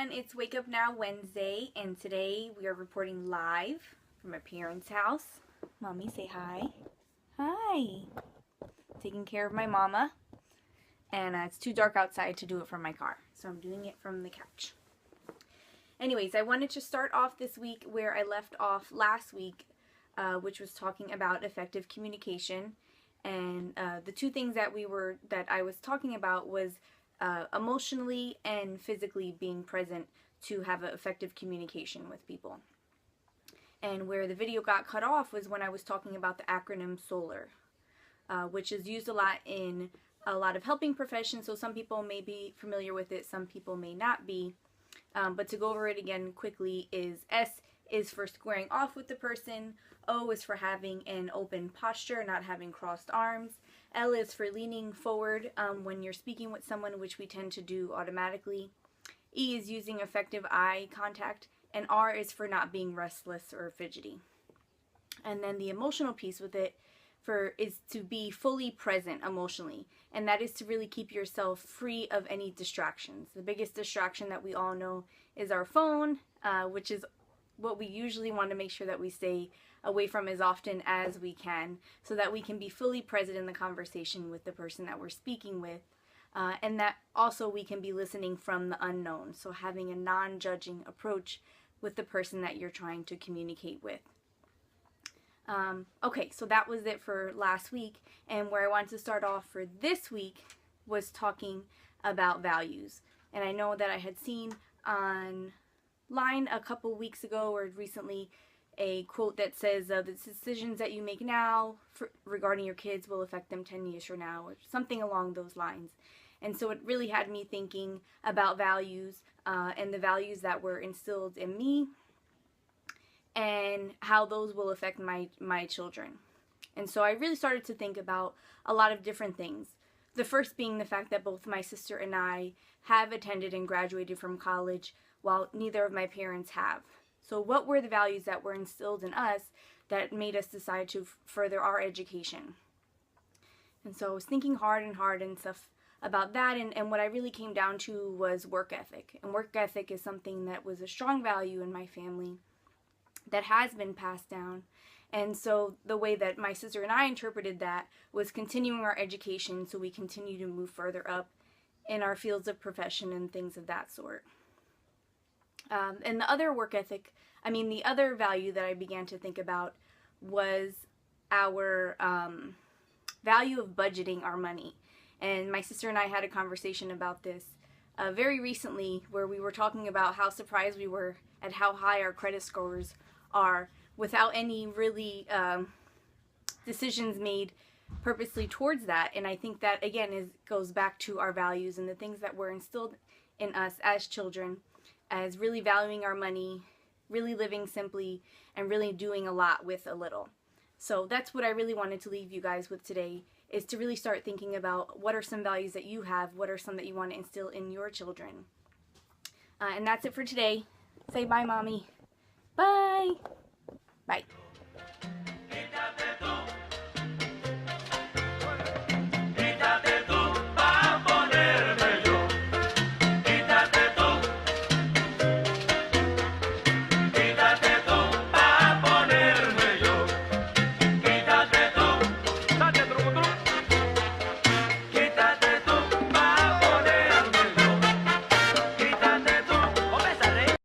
everyone, it's Wake Up Now Wednesday, and today we are reporting live from my parents' house. Mommy, say hi. Hi. Taking care of my mama, and it's too dark outside to do it from my car, so I'm doing it from the couch. Anyways, I wanted to start off this week where I left off last week, which was talking about effective communication, and the two things that I was talking about was emotionally and physically being present to have effective communication with people. And where the video got cut off was when I was talking about the acronym SOLAR, which is used a lot in a lot of helping professions, so some people may be familiar with it, some people may not be. But to go over it again quickly is S is for squaring off with the person, O is for having an open posture, not having crossed arms, L is for leaning forward when you're speaking with someone, which we tend to do automatically, E is using effective eye contact, and R is for not being restless or fidgety. And then the emotional piece with it is to be fully present emotionally, and that is to really keep yourself free of any distractions. The biggest distraction that we all know is our phone, which is what we usually want to make sure that we stay away from as often as we can, so that we can be fully present in the conversation with the person that we're speaking with, and that also we can be listening from the unknown, so having a non-judging approach with the person that you're trying to communicate with. Okay, so that was it for last week, and where I wanted to start off for this week was talking about values. And I know that I had seen online a couple weeks ago or recently a quote that says the decisions that you make now regarding your kids will affect them 10 years from now, or something along those lines. And so it really had me thinking about values and the values that were instilled in me, and how those will affect my children. And so I really started to think about a lot of different things. The first being the fact that both my sister and I have attended and graduated from college, while neither of my parents have. So what were the values that were instilled in us that made us decide to further our education? And so I was thinking hard and stuff about that, and what I really came down to was work ethic. And work ethic is something that was a strong value in my family that has been passed down. And so the way that my sister and I interpreted that was continuing our education so we continue to move further up in our fields of profession and things of that sort. And the other the other value that I began to think about was our value of budgeting our money. And my sister and I had a conversation about this very recently, where we were talking about how surprised we were at how high our credit scores are without any really decisions made purposely towards that. And I think that again goes back to our values and the things that were instilled in us as children, as really valuing our money, really living simply, and really doing a lot with a little. So that's what I really wanted to leave you guys with today, is to really start thinking about what are some values that you have, what are some that you want to instill in your children. And that's it for today. Say bye, Mommy. Bye. Bye.